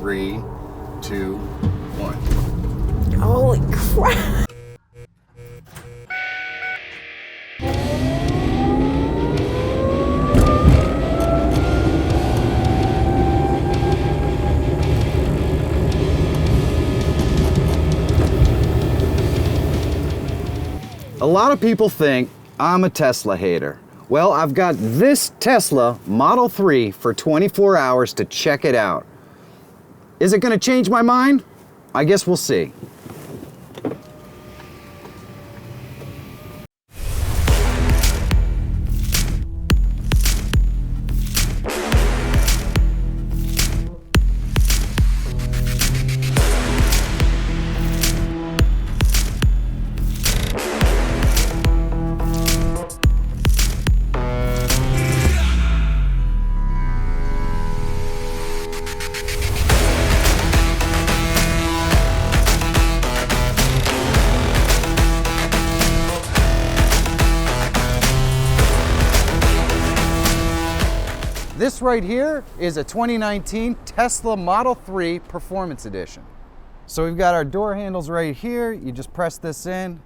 3, 2, 1. Holy crap! A lot of people think I'm a Tesla hater. Well, I've got this Tesla Model 3 for 24 hours to check it out. Is it going to change my mind? I guess we'll see. This right here is a 2019 Tesla Model 3 Performance Edition. So we've got our door handles right here. You just press this in,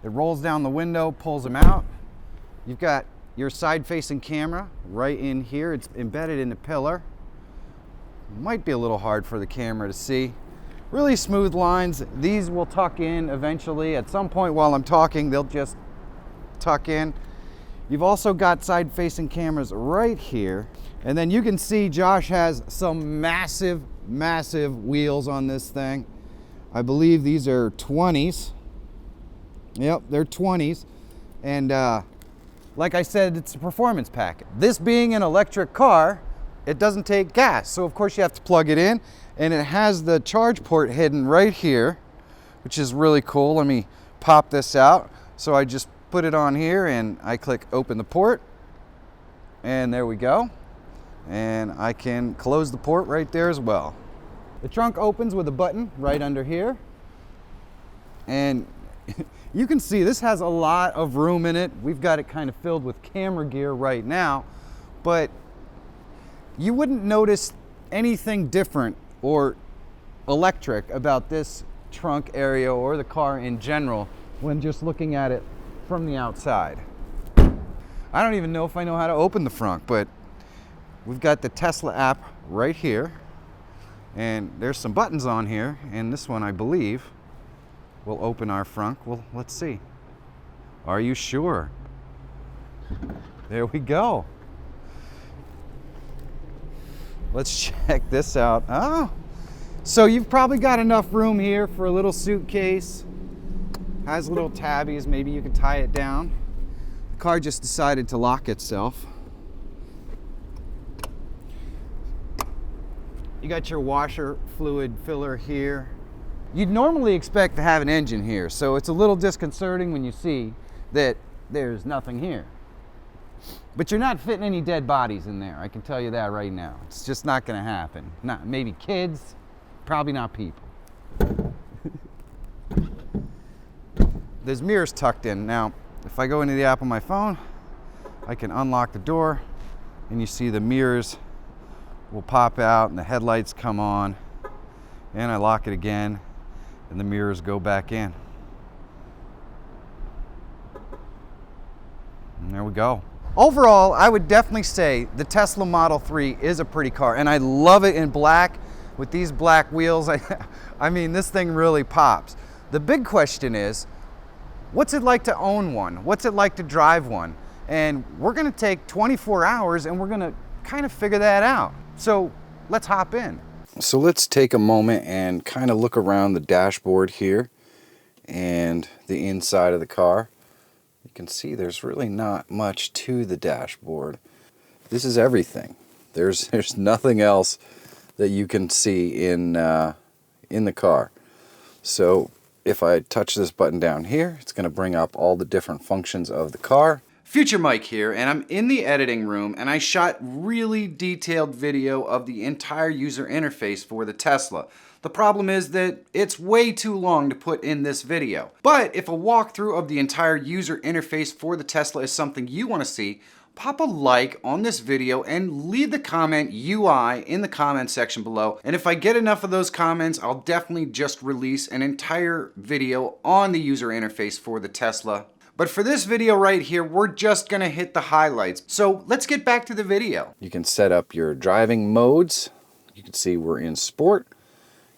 it rolls down the window, pulls them out. You've got your side-facing camera right in here. It's embedded in the pillar. Might be a little hard for the camera to see. Really smooth lines. These will tuck in eventually. At some point while I'm talking, they'll just tuck in. You've also got side-facing cameras right here. And then you can see Josh has some massive, massive wheels on this thing. I believe these are 20s. Yep, they're 20s. And like I said, it's a performance package. This being an electric car, it doesn't take gas. So of course you have to plug it in. And it has the charge port hidden right here, which is really cool. Let me pop this out. So I just put it on here and I click open the port. And there we go. And I can close the port right there as well. The trunk opens with a button right under here. And you can see this has a lot of room in it. We've got it kind of filled with camera gear right now, but you wouldn't notice anything different or electric about this trunk area or the car in general when just looking at it from the outside. I don't even know if I know how to open the front, but we've got the Tesla app right here, and there's some buttons on here, and this one, I believe, will open our front. Well, let's see. Are you sure? There we go. Let's check this out. Oh, so you've probably got enough room here for a little suitcase. Has little tabbies, maybe you can tie it down. The car just decided to lock itself. You got your washer fluid filler here. You'd normally expect to have an engine here, so it's a little disconcerting when you see that there's nothing here. But you're not fitting any dead bodies in there, I can tell you that right now. It's just not gonna happen. Not maybe kids, probably not people. There's mirrors tucked in. Now, if I go into the app on my phone, I can unlock the door and you see the mirrors will pop out and the headlights come on, and I lock it again and the mirrors go back in. And there we go. Overall, I would definitely say the Tesla Model 3 is a pretty car, and I love it in black with these black wheels. I mean, this thing really pops. The big question is, what's it like to own one? What's it like to drive one? And we're gonna take 24 hours and we're gonna kind of figure that out. So let's hop in. So let's take a moment and kind of look around the dashboard here and the inside of the car. You can see there's really not much to the dashboard. This is everything. There's nothing else that you can see in the car. So if I touch this button down here, it's going to bring up all the different functions of the car. Future Mike here, and I'm in the editing room, and I shot really detailed video of the entire user interface for the Tesla. The problem is that it's way too long to put in this video. But if a walkthrough of the entire user interface for the Tesla is something you want to see, pop a like on this video and leave the comment UI in the comment section below. And if I get enough of those comments, I'll definitely just release an entire video on the user interface for the Tesla. But for this video right here, we're just gonna hit the highlights. So let's get back to the video. You can set up your driving modes. You can see we're in sport.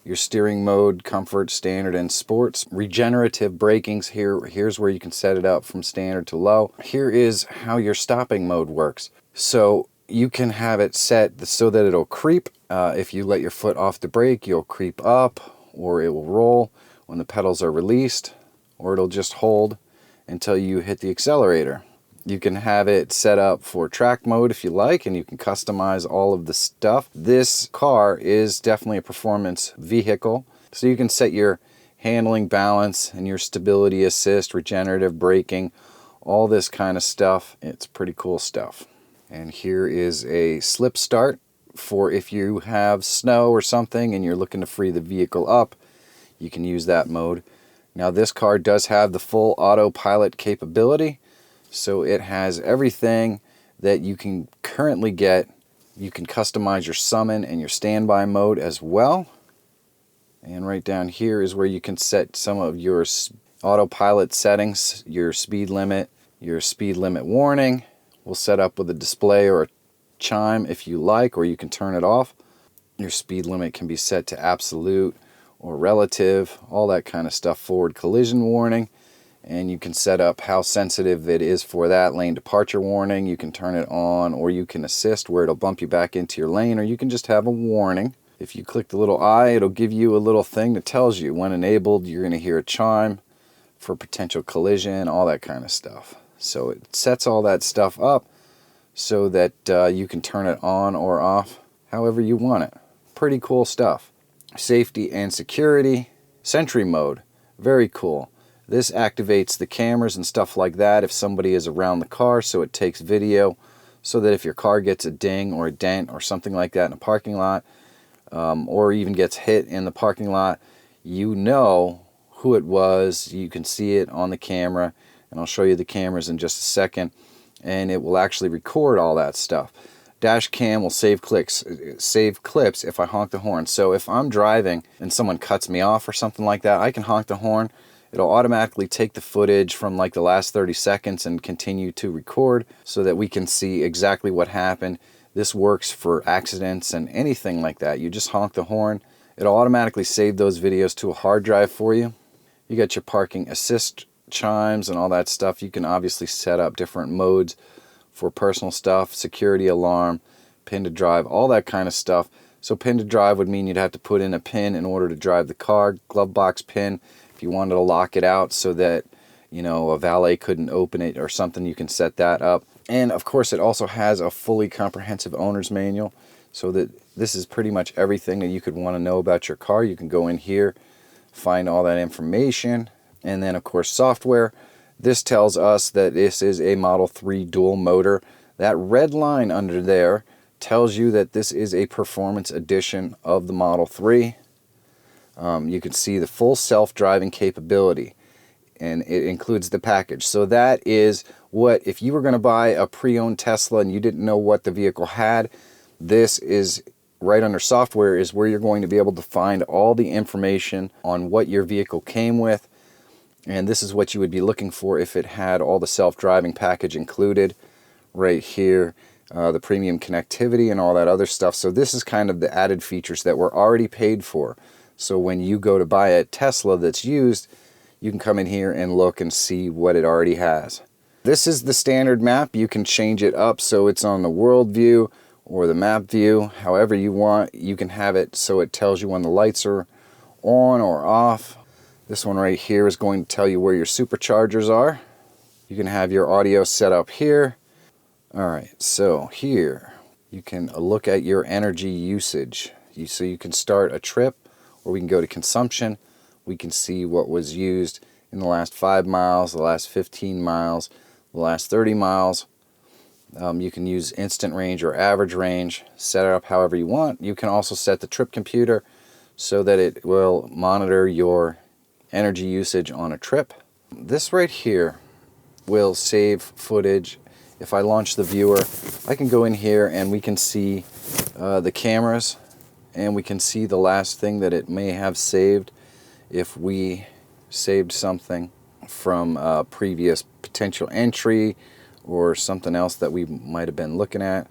Your steering mode, comfort, standard, and sports. Regenerative braking's here. Here's where you can set it up from standard to low. Here is how your stopping mode works. So you can have it set so that it'll creep. If you let your foot off the brake, you'll creep up, or it will roll when the pedals are released, or it'll just hold until you hit the accelerator. You can have it set up for track mode if you like, and you can customize all of the stuff. This car is definitely a performance vehicle, so you can set your handling, balance, and your stability assist, regenerative braking, all this kind of stuff. It's pretty cool stuff. And here is a slip start for if you have snow or something and you're looking to free the vehicle up, you can use that mode. Now this car does have the full autopilot capability. So it has everything that you can currently get. You can customize your summon and your standby mode as well. And right down here is where you can set some of your autopilot settings, your speed limit warning. We'll set up with a display or a chime if you like, or you can turn it off. Your speed limit can be set to absolute or relative, all that kind of stuff. Forward collision warning. And you can set up how sensitive it is for that. Lane departure warning, you can turn it on, or you can assist where it'll bump you back into your lane, or you can just have a warning. If you click the little eye, it'll give you a little thing that tells you when enabled, you're going to hear a chime for potential collision, all that kind of stuff. So it sets all that stuff up so that you can turn it on or off however you want it. Pretty cool stuff. Safety and security, Sentry mode, very cool. This activates the cameras and stuff like that if somebody is around the car, so it takes video so that if your car gets a ding or a dent or something like that in a parking lot, or even gets hit in the parking lot, you know who it was. You can see it on the camera, and I'll show you the cameras in just a second, and it will actually record all that stuff. Dash cam will save clips if I honk the horn. So if I'm driving and someone cuts me off or something like that, I can honk the horn. It'll automatically take the footage from like the last 30 seconds and continue to record so that we can see exactly what happened. This works for accidents and anything like that. You just honk the horn. It'll automatically save those videos to a hard drive for you. You got your parking assist chimes and all that stuff. You can obviously set up different modes for personal stuff, security alarm, pin to drive, all that kind of stuff. So pin to drive would mean you'd have to put in a pin in order to drive the car. Glove box pin, if you wanted to lock it out so that, you know, a valet couldn't open it or something, you can set that up. And of course it also has a fully comprehensive owner's manual, so that this is pretty much everything that you could want to know about your car. You can go in here, find all that information, and then of course software. This tells us that this is a Model 3 dual motor. That red line under there tells you that this is a performance edition of the Model 3. You can see the full self-driving capability, and it includes the package. So that is what, if you were going to buy a pre-owned Tesla and you didn't know what the vehicle had, this is right under software is where you're going to be able to find all the information on what your vehicle came with. And this is what you would be looking for if it had all the self-driving package included right here, the premium connectivity and all that other stuff. So this is kind of the added features that were already paid for. So when you go to buy a Tesla that's used, you can come in here and look and see what it already has. This is the standard map. You can change it up so it's on the world view or the map view, however you want. You can have it so it tells you when the lights are on or off. This one right here is going to tell you where your superchargers are. You can have your audio set up here. All right, so here you can look at your energy usage. So you can start a trip, or we can go to consumption. We can see what was used in the last 5 miles, the last 15 miles, the last 30 miles. You can use instant range or average range, set it up however you want. You can also set the trip computer so that it will monitor your energy usage on a trip. This right here will save footage if I launch the viewer, I can go in here and we can see the cameras, and we can see the last thing that it may have saved if we saved something from a previous potential entry or something else that we might have been looking at.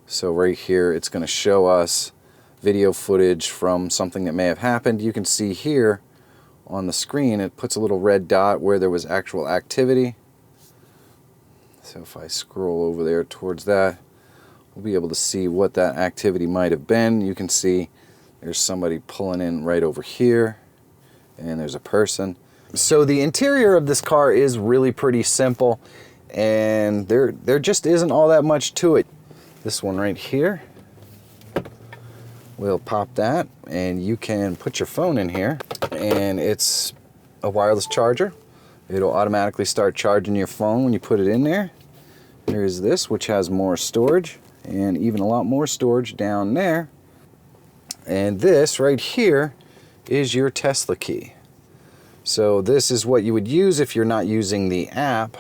So right here, it's going to show us video footage from something that may have happened. You can see here on the screen, it puts a little red dot where there was actual activity. So if I scroll over there towards that, we'll be able to see what that activity might have been. You can see there's somebody pulling in right over here, and there's a person. So the interior of this car is really pretty simple, and there just isn't all that much to it. This one right here, we'll pop that, and you can put your phone in here, and it's a wireless charger. It'll automatically start charging your phone when you put it in there. There's this, which has more storage, and even a lot more storage down there. And this right here is your Tesla key. So this is what you would use if you're not using the app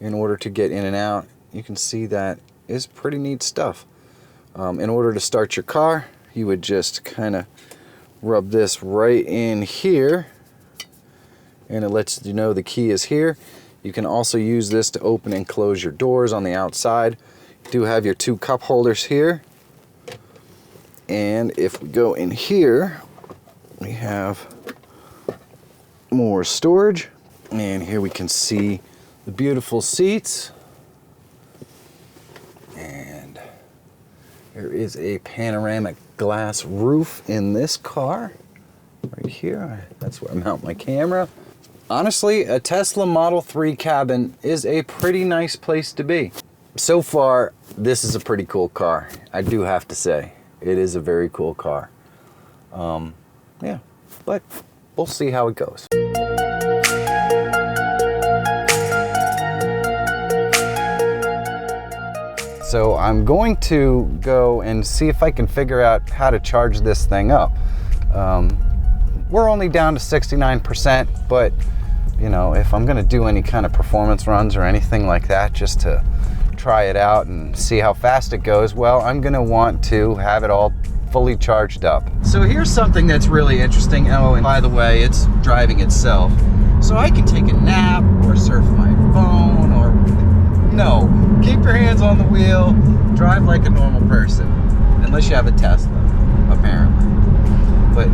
in order to get in and out. You can see that is pretty neat stuff. In order to start your car, you would just kind of rub this right in here, and it lets you know the key is here. You can also use this to open and close your doors on the outside. You do have your 2 cup holders here. And if we go in here, we have more storage. And here we can see the beautiful seats. And there is a panoramic glass roof in this car. Right here, that's where I mount my camera. Honestly, a Tesla Model 3 cabin is a pretty nice place to be. So far, this is a pretty cool car. I do have to say, it is a very cool car. Yeah, but we'll see how it goes. So I'm going to go and see if I can figure out how to charge this thing up. We're only down to 69%, but you know, if I'm gonna do any kind of performance runs or anything like that, just to try it out and see how fast it goes, well, I'm gonna want to have it all fully charged up. So here's something that's really interesting. Oh, and by the way, it's driving itself. So I can take a nap or surf my phone, or no, keep your hands on the wheel, drive like a normal person, unless you have a Tesla, apparently. But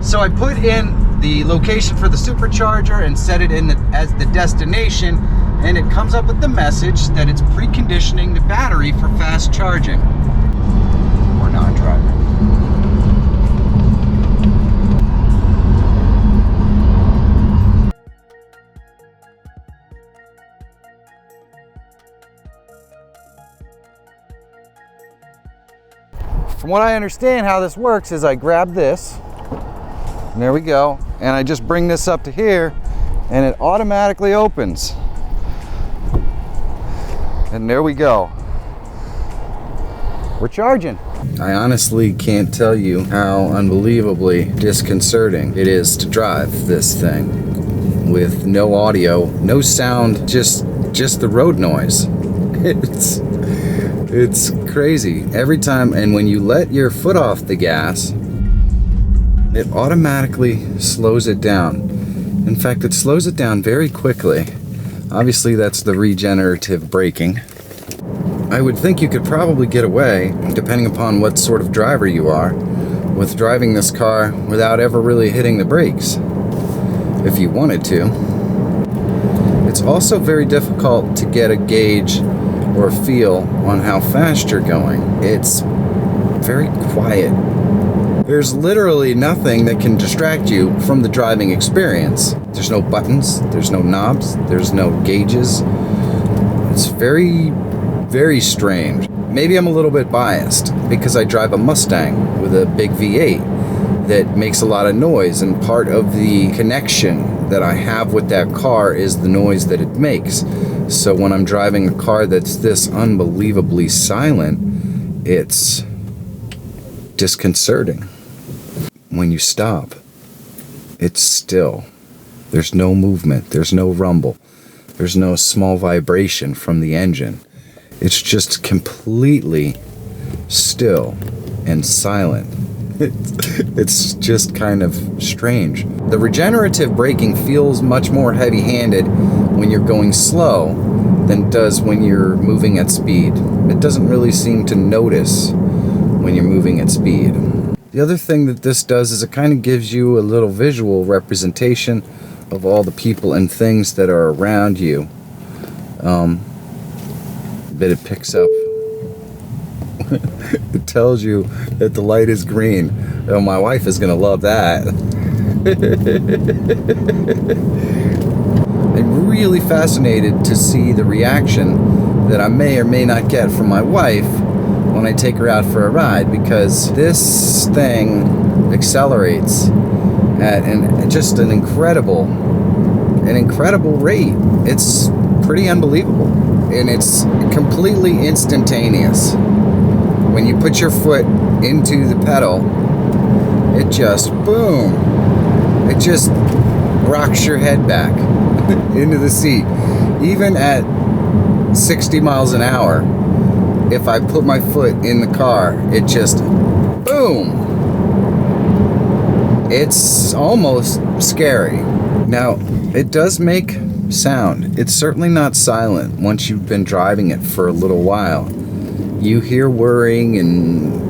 so I put in the location for the supercharger and set it in as the destination, and it comes up with the message that it's preconditioning the battery for fast charging or non-driving. From what I understand, how this works is I grab this, and there we go, and I just bring this up to here, and it automatically opens. And there we go. We're charging. I honestly can't tell you how unbelievably disconcerting it is to drive this thing with no audio, no sound, just the road noise. It's crazy. Every time, and when you let your foot off the gas, it automatically slows it down. In fact, it slows it down very quickly. Obviously, that's the regenerative braking. I would think you could probably get away, depending upon what sort of driver you are, with driving this car without ever really hitting the brakes, if you wanted to. It's also very difficult to get a gauge or feel on how fast you're going. It's very quiet. There's literally nothing that can distract you from the driving experience. There's no buttons, there's no knobs, there's no gauges. It's very, very strange. Maybe I'm a little bit biased because I drive a Mustang with a big V8 that makes a lot of noise, and part of the connection that I have with that car is the noise that it makes. So when I'm driving a car that's this unbelievably silent, it's disconcerting. When you stop, it's still. There's no movement, there's no rumble, There's no small vibration from the engine. It's just completely still and silent. It's just kind of strange. The regenerative braking feels much more heavy-handed when you're going slow than it does when you're moving at speed. It doesn't really seem to notice when you're moving at speed. The other thing that this does is it kind of gives you a little visual representation of all the people and things that are around you. That it picks up. It tells you that the light is green. Oh, my wife is gonna love that. I'm really fascinated to see the reaction that I may or may not get from my wife when I take her out for a ride, because this thing accelerates at just an incredible rate. It's pretty unbelievable, and it's completely instantaneous. When you put your foot into the pedal, it just boom, it just rocks your head back into the seat. Even at 60 miles an hour, if I put my foot in the car, it just boom. It's almost scary. Now, it does make sound. It's certainly not silent once you've been driving it for a little while. You hear whirring and,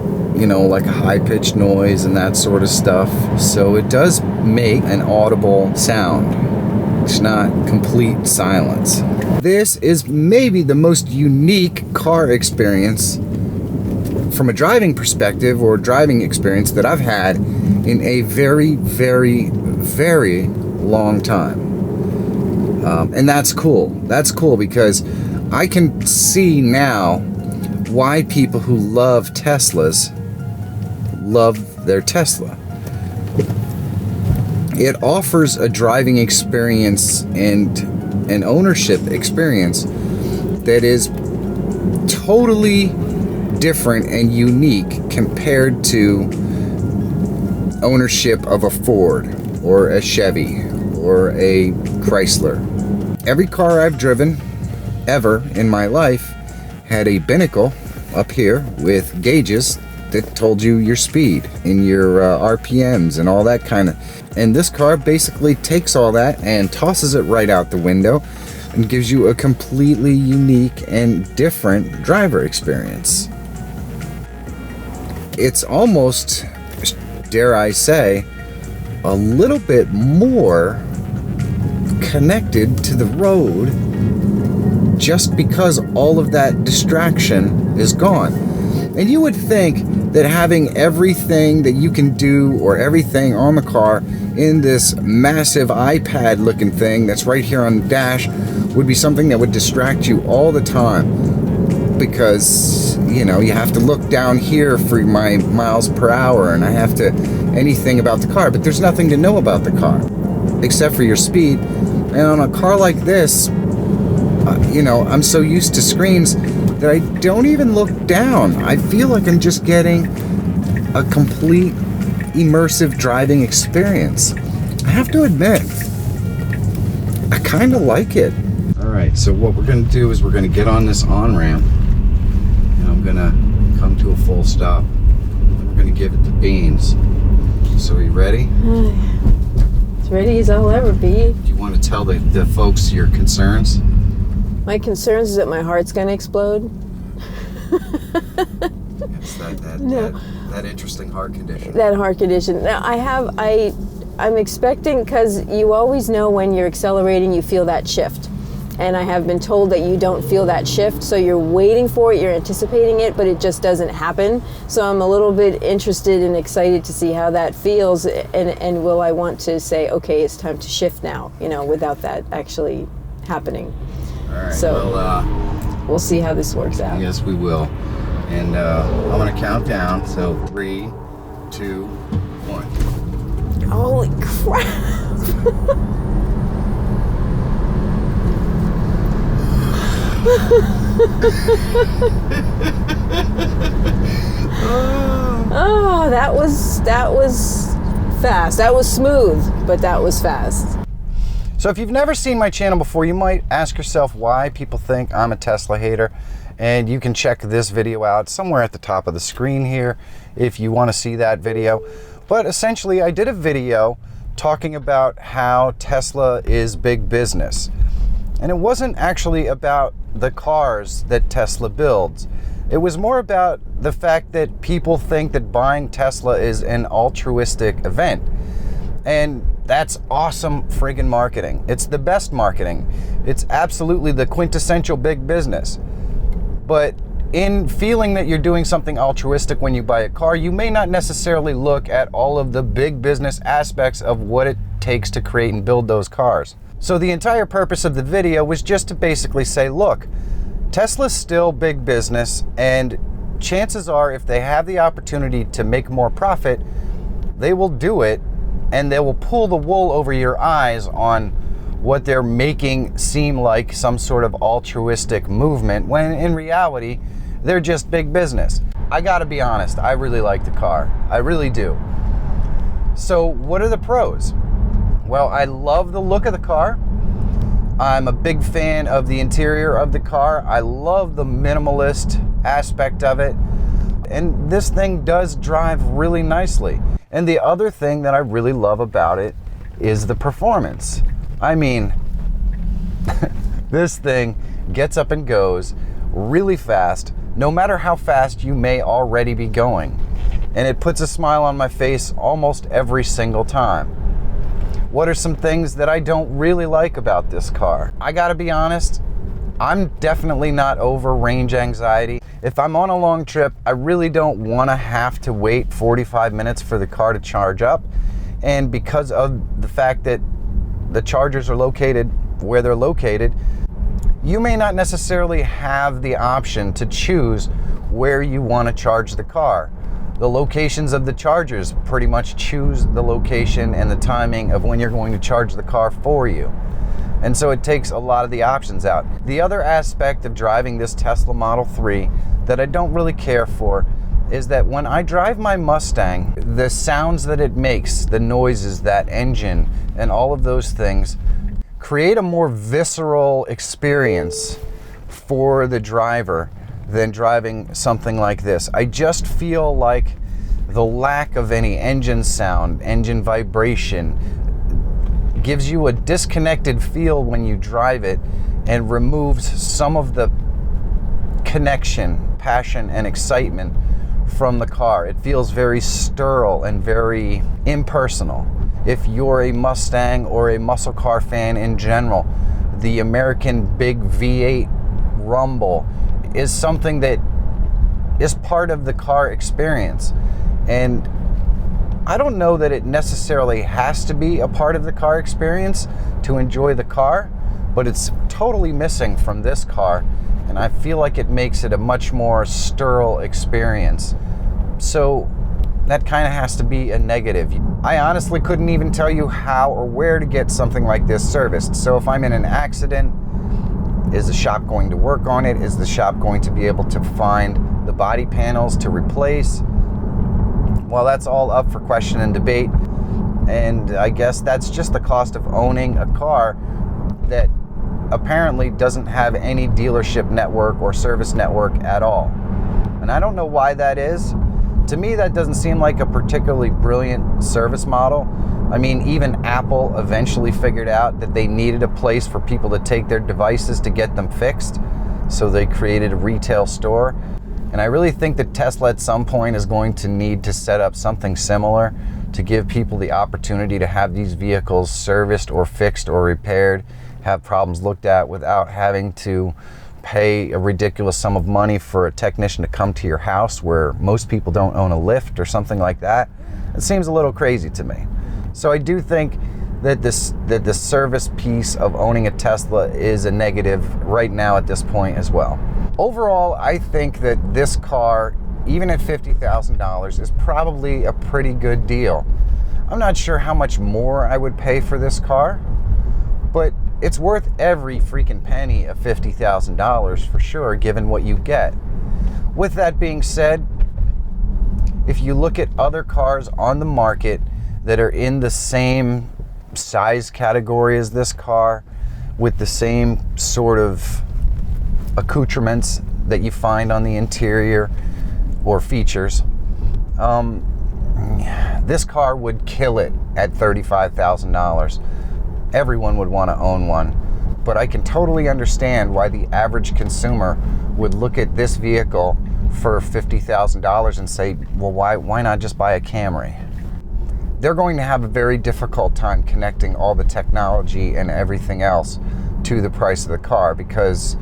like a high-pitched noise and that sort of stuff. So it does make an audible sound. It's not complete silence. This is maybe the most unique car experience from a driving perspective or driving experience that I've had in a very, very, very long time. And that's cool. That's cool because I can see now why people who love Teslas love their Tesla. It offers a driving experience and an ownership experience that is totally different and unique compared to ownership of a Ford or a Chevy or a Chrysler. Every car I've driven ever in my life had a binnacle up here with gauges that told you your speed and your RPMs and all that kind of. And this car basically takes all that and tosses it right out the window and gives you a completely unique and different driver experience. It's almost, dare I say, a little bit more connected to the road just because all of that distraction is gone. And you would think that having everything that you can do or everything on the car in this massive iPad looking thing that's right here on the dash would be something that would distract you all the time, because you have to look down here for my miles per hour and I have to anything about the car, but there's nothing to know about the car except for your speed. And on a car like this, I'm so used to screens that I don't even look down. I feel like I'm just getting a complete immersive driving experience. I have to admit, I kind of like it. All right, so what we're going to do is we're going to get on this on-ramp and I'm going to come to a full stop. And we're going to give it the beans. So are you ready? As ready as I'll ever be. Do you want to tell the folks your concerns? My concerns is that my heart's gonna explode. It's that interesting heart condition. That heart condition. Now I'm expecting, because you always know when you're accelerating, you feel that shift. And I have been told that you don't feel that shift, so you're waiting for it, you're anticipating it, but it just doesn't happen. So I'm a little bit interested and excited to see how that feels, and will I want to say, okay, it's time to shift now, without that actually happening. All right, so we'll see how this works out. Yes, we will. And I'm going to count down. So 3, 2, 1. Holy crap. Oh, that was fast. That was smooth, but that was fast. So if you've never seen my channel before, you might ask yourself why people think I'm a Tesla hater. And you can check this video out somewhere at the top of the screen here if you want to see that video. But essentially, I did a video talking about how Tesla is big business. And it wasn't actually about the cars that Tesla builds. It was more about the fact that people think that buying Tesla is an altruistic event. And that's awesome friggin' marketing. It's the best marketing. It's absolutely the quintessential big business. But in feeling that you're doing something altruistic when you buy a car, you may not necessarily look at all of the big business aspects of what it takes to create and build those cars. So the entire purpose of the video was just to basically say, look, Tesla's still big business, and chances are if they have the opportunity to make more profit, they will do it, and they will pull the wool over your eyes on what they're making seem like some sort of altruistic movement, when in reality, they're just big business. I gotta be honest, I really like the car. I really do. So what are the pros? Well, I love the look of the car. I'm a big fan of the interior of the car. I love the minimalist aspect of it. And this thing does drive really nicely. And the other thing that I really love about it is the performance. I mean, this thing gets up and goes really fast, no matter how fast you may already be going. And it puts a smile on my face almost every single time. What are some things that I don't really like about this car? I gotta be honest, I'm definitely not over range anxiety. If I'm on a long trip, I really don't wanna have to wait 45 minutes for the car to charge up. And because of the fact that the chargers are located where they're located, you may not necessarily have the option to choose where you want to charge the car. The locations of the chargers pretty much choose the location and the timing of when you're going to charge the car for you. And so it takes a lot of the options out. The other aspect of driving this Tesla Model 3 that I don't really care for is that when I drive my Mustang, the sounds that it makes, the noises, that engine, and all of those things create a more visceral experience for the driver than driving something like this. I just feel like the lack of any engine sound, engine vibration, gives you a disconnected feel when you drive it and removes some of the connection, passion, and excitement from the car. It feels very sterile and very impersonal. If you're a Mustang or a muscle car fan in general, the American big V8 rumble is something that is part of the car experience. And I don't know that it necessarily has to be a part of the car experience to enjoy the car, but it's totally missing from this car. And I feel like it makes it a much more sterile experience. So that kind of has to be a negative. I honestly couldn't even tell you how or where to get something like this serviced. So if I'm in an accident, is the shop going to work on it? Is the shop going to be able to find the body panels to replace? Well, that's all up for question and debate. And I guess that's just the cost of owning a car that apparently doesn't have any dealership network or service network at all. And I don't know why that is. To me, that doesn't seem like a particularly brilliant service model. I mean, even Apple eventually figured out that they needed a place for people to take their devices to get them fixed. So they created a retail store. And I really think that Tesla at some point is going to need to set up something similar to give people the opportunity to have these vehicles serviced or fixed or repaired, have problems looked at without having to pay a ridiculous sum of money for a technician to come to your house where most people don't own a lift or something like that. It seems a little crazy to me. So I do think that the service piece of owning a Tesla is a negative right now at this point as well. Overall, I think that this car, even at $50,000, is probably a pretty good deal. I'm not sure how much more I would pay for this car, but it's worth every freaking penny of $50,000 for sure, given what you get. With that being said, if you look at other cars on the market that are in the same size category as this car, with the same sort of accoutrements that you find on the interior or features, this car would kill it at $35,000. Everyone would want to own one. But I can totally understand why the average consumer would look at this vehicle for $50,000 and say, well, why not just buy a Camry? They're going to have a very difficult time connecting all the technology and everything else to the price of the car because,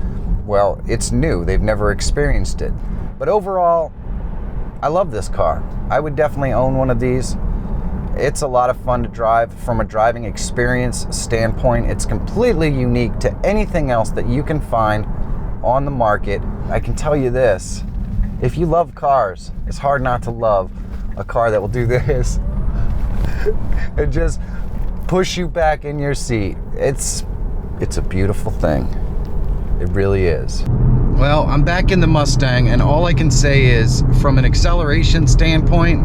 well, it's new. They've never experienced it. But overall, I love this car. I would definitely own one of these. It's a lot of fun to drive. From a driving experience standpoint, it's completely unique to anything else that you can find on the market. I can tell you this, if you love cars, it's hard not to love a car that will do this and just push you back in your seat. It's a beautiful thing. It really is. Well, I'm back in the Mustang, and all I can say is, from an acceleration standpoint,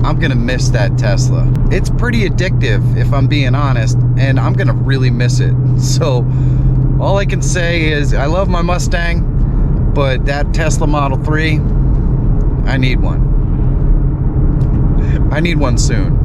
I'm gonna miss that Tesla. It's pretty addictive, if I'm being honest, and I'm gonna really miss it. So all I can say is I love my Mustang, but that Tesla Model 3, I need one. I need one soon.